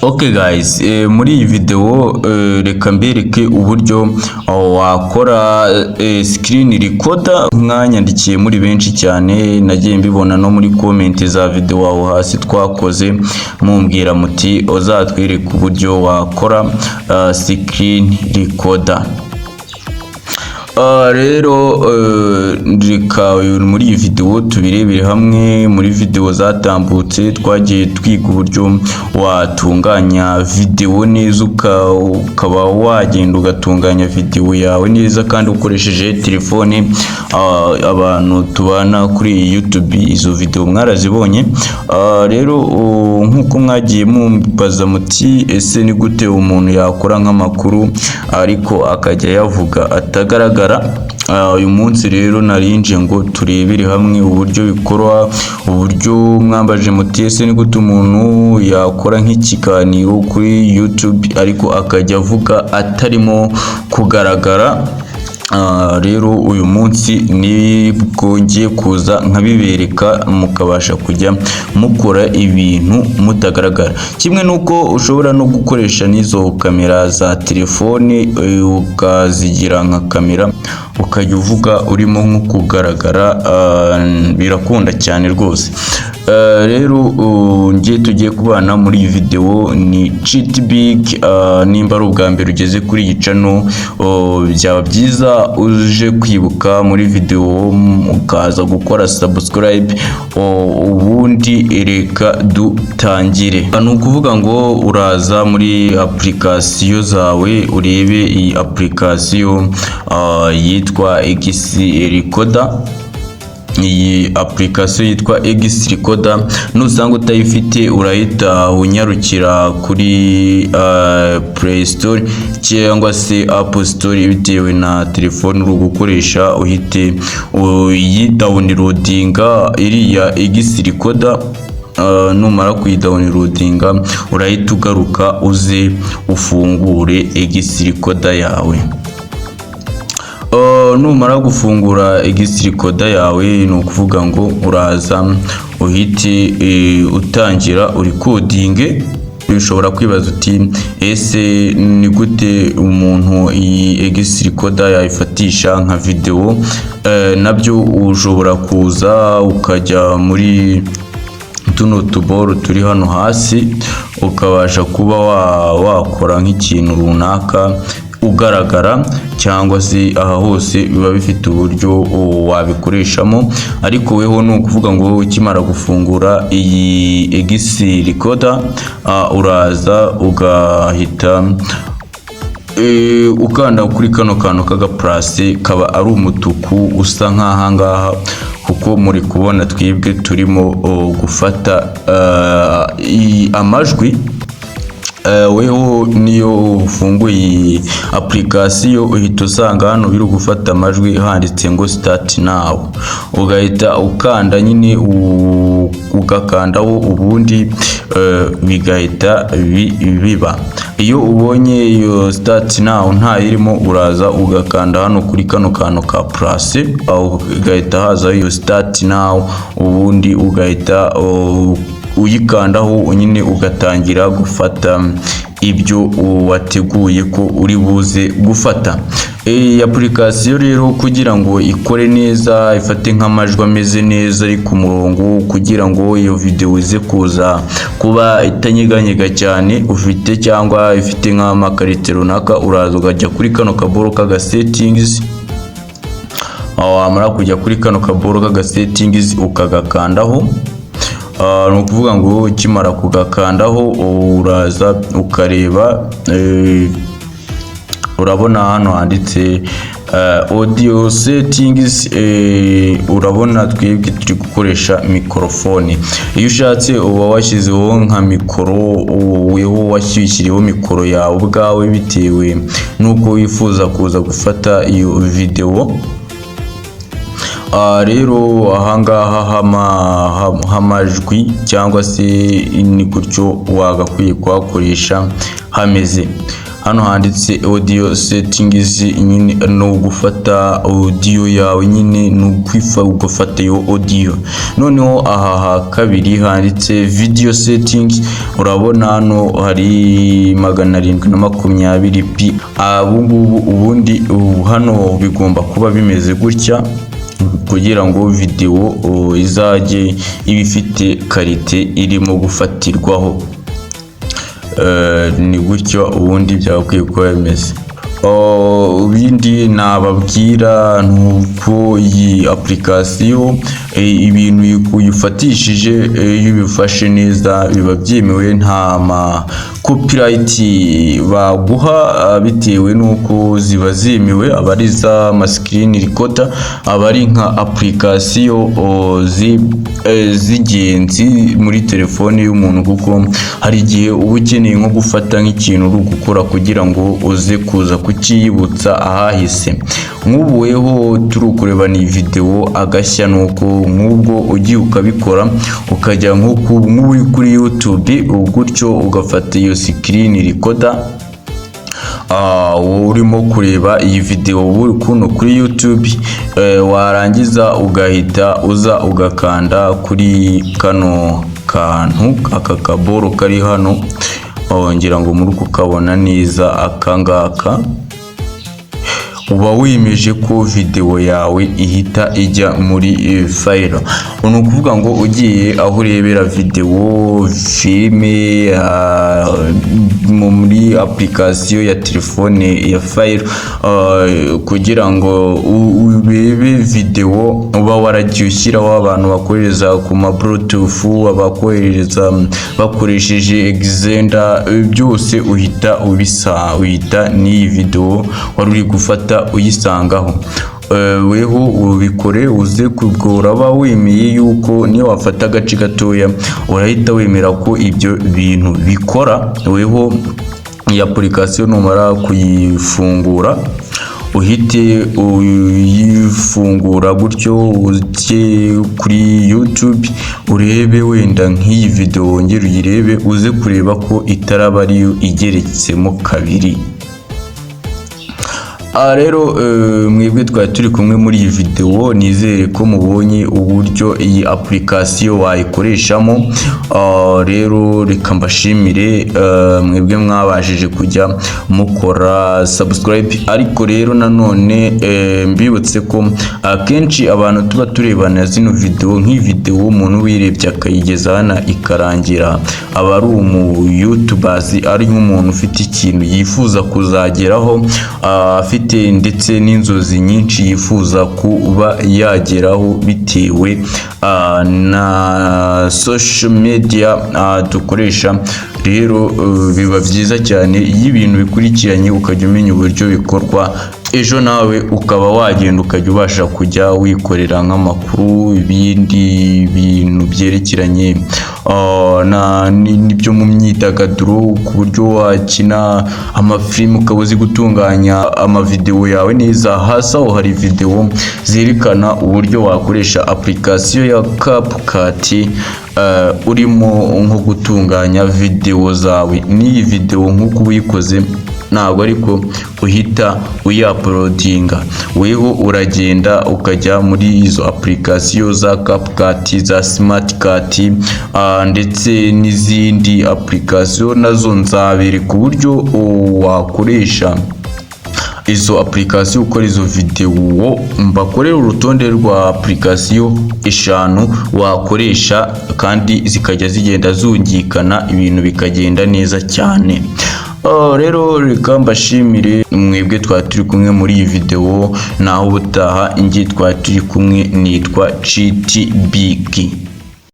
Okay guys, muri iyi video reka mbereke uburyo wakora screen recorder. Mwanyandikiye muri benshi cyane, nagiye mbibona no muri comment za video aho hasi twakoze, mumbwira muti uzatwereka uburyo wakora screen recorder. Rero reka muri iyi video tubirebere hamwe. Muri video zatambutse twagiye twiga uburyo watunganya video neza, ukaba wagenda ugatunganya video yawe neza kandi ukoresheje telefone. Abantu tubana kuri YouTube izo video mwarazibonye. Rero nkuko mwagiye mumbaza muti ese ni gute umuntu yakora nk'amakuru ariko akajya yavuga atagaragara. Uyu munsi rero narinje ngo turebere hamwe uburyo bikorwa, uburyo mwambaje muti ese ni gute umuntu yakora nk'ikiganiro kuri YouTube ariko akajya avuga atarimo kugaragara. Rero uyu munsi nibwo ngiye kuza nkabibereka mukabasha kujya mukora ibintu mutagaragara. Kimwe nuko ushobora no gukoresha n'izo kamera za telefone ukazigira nka kamera ukajya uvuga urimo nko kugaragara, birakunda cyane rwose. Rero ngiye tugiye kubana muri iyi video ni Cheat Big. Nimba ari ubwa mbere ugeze kuri iyi channel, byaba byiza uje kwibuka muri video ukaza gukora subscribe, ubundi reka dutangire. Ni ukuvuga ngo uraza muri application zawe urebe iyi application yitwa X Recorder. Iyi application yitwa X Recorder, nusanga utayifite urahita unyarukira kuri Play Store cyangwa se App Store bitewe na telefone uri gukoresha. Uhite uyidownloadinga iriya X Recorder. Numara kuyidownloadinga urahita ugaruka uze ufungure X Recorder yawe. Numara gufungura X Recorder yawe ni ukuvuga ngo uraza uhite utangira recording. Ushobora kwibaza uti ese ni gute umuntu iyi X Recorder yayifatisha nka video? Nabyo ushobora kuza ukajya muri tuno tuboro turi hano hasi, ukabasha kuba wakora nk'ikintu runaka ugaragara, cyangwa se aha hose biba bifite uburyo wabikoreshamo. Ariko weho ni ukuvuga ngo ukimara gufungura iyi X Recorder uraza ugahita ukanda kuri kano kantu kaga plus kaba ari umutuku usa nk'aha ngaha, kuko muri kubona twibwe turimo gufata amajwi. Weho niyo ufunguye application uhita usanga hano biri gufata amajwi handitse ngo start now, ugahita ukanda nyine ugakandaho, ubundi bigahita biba. Iyo ubonye iyo start now nta irimo, uraza ugakanda hano kuri kano kantu ka plus, ugahita haza iyo start now, ubundi ugahita uyikandaho nyine ugatangira gufata ibyo wateguye ko uri buze gufata. Iyi application rero kugira ngo ikore neza, ifate nk'amajwi ameze neza ari ku murongo, kugira ngo iyo video ize kuza kuba itanyeganyega cyane ufite cyangwa ifite nk'amakarite runaka, uraza ukajya kuri kano kaboro kaga settings. Wamara kujya kuri kano kaboro kaga settings ukagakandaho. Ni ukuvuga ngo ukimara kugakandaho uraza ukareba, urabona hano handitse audio settings. Urabona twebwe turi gukoresha microphone. Iyo ushatse uba washyizeho nka mikoro, weho washyiriyeho mikoro yawe ubwawe bitewe nuko wifuza kuza gufata iyo video. Rero ahangaha hamajwi cyangwa se ni gutyo wagakwiye kuhakoresha hameze. hano handitse audio settings, nyine no gufata audio yawe, nyine no kwifa ugafata yo audio. Noneho aha kabiri handitse video settings, urabona hano hari 720p. Ubundi hano bigomba kuba bimeze gutya kugira ngo video izajye ibifite karite irimo gufatirwaho. Ni gutyo ubundi byakwiye kuba bimeze. Ibindi nababwira nuko iyi application ibintu uyifatishije iyo ubifashe neza biba byemewe, nta ma copyright baguha bitewe nuko ziba zemewe, abari za screen recorder, abari nka application z'ingenzi muri telefone y'umuntu, kuko hari igihe uba ukeneye nko gufata nk'ikintu uri gukora kugira ngo uze kuza kukiyibutsa ahahise. Nk'ubuweho turi kureba ni video agashya, nuko nk'ubwo ugiye ukabikora ukajya nko kuri YouTube gutyo ugafata iyo screen recorder urimo kureba iyi video buri kuno kuri YouTube, warangiza ugahita uza ugakanda kuri kano kantu, aka kaboro kari hano, ngira ngo muri kukabona neza, akangaka uba wimeje ko video yawe ihita ijya muri file. Ni ukuvuga ngo ugiye aho urebera video, filme muri application ya telefone ya file, kugira ngo urebe video uba waragiye ushyiraho abantu bakohereza ku ma bluetooth, abakohereza bakoresheje extender, byose uhita uhita n'iyi video wari uri gufata uyisangaho. Weho ubikore uze kugora aba wemeye yuko niyo wafata agace gatoya urahita wemera ko ibyo bintu bikora. Weho iyi application numara kuyifungura uhite uyifungura gutyo, ujye kuri YouTube urebe wenda nk'iyi video wongere uyirebe, uze kureba ko itaraba ariyo igeretsemo kabiri. Rero mwebwe twari turi kumwe muri iyi video, nizere ko mubonye uburyo iyi application wayikoreshamo. Rero reka mbashimire mwebwe mwabashije kujya mukora subscribe, ariko rero nanone mbibutse ko akenshi abantu tuba turebana zino video, nk'iyi video umuntu wirebye akayigeza hana ikarangira, aba ari YouTubers, ari nk'umuntu ufite ikintu yifuza kuzageraho, afite ndetse n'inzozi nyinshi yifuza kuba yageraho bitewe na social media dukoresha. Rero biba byiza cyane iyo ibintu bikurikiranye ukajya umenya uburyo bikorwa, ejo nawe ukaba wagenda ukajya ubasha kujya wikorera nk'amakuru, ibindi bintu byerekeranye n'ibyo mu myidagaduro, ku buryo wakina amafilm ukaba uzi gutunganya amavideo yawe neza. Hasi aho hari video zerekana uburyo wakoresha application ya CapCut urimo nko gutunganya video zawe. N'iyi video nk'uko uyikoze ntabwo ariko uhita uyaploadinga, weho uragenda ukajya muri izo application za CapCut, za SmartCut, ndetse n'izindi application nazo nzabereka uburyo wakoresha izo application ukora izo video. Mbakorera urutonde rwa application 5 wakoresha kandi zikajya zigenda zungikana, ibintu bikagenda neza cyane. Rero reka mbashimire mwebwe twari turi kumwe muri iyi video, naho ubutaha ingi twari turi kumwe nitwa GT Big.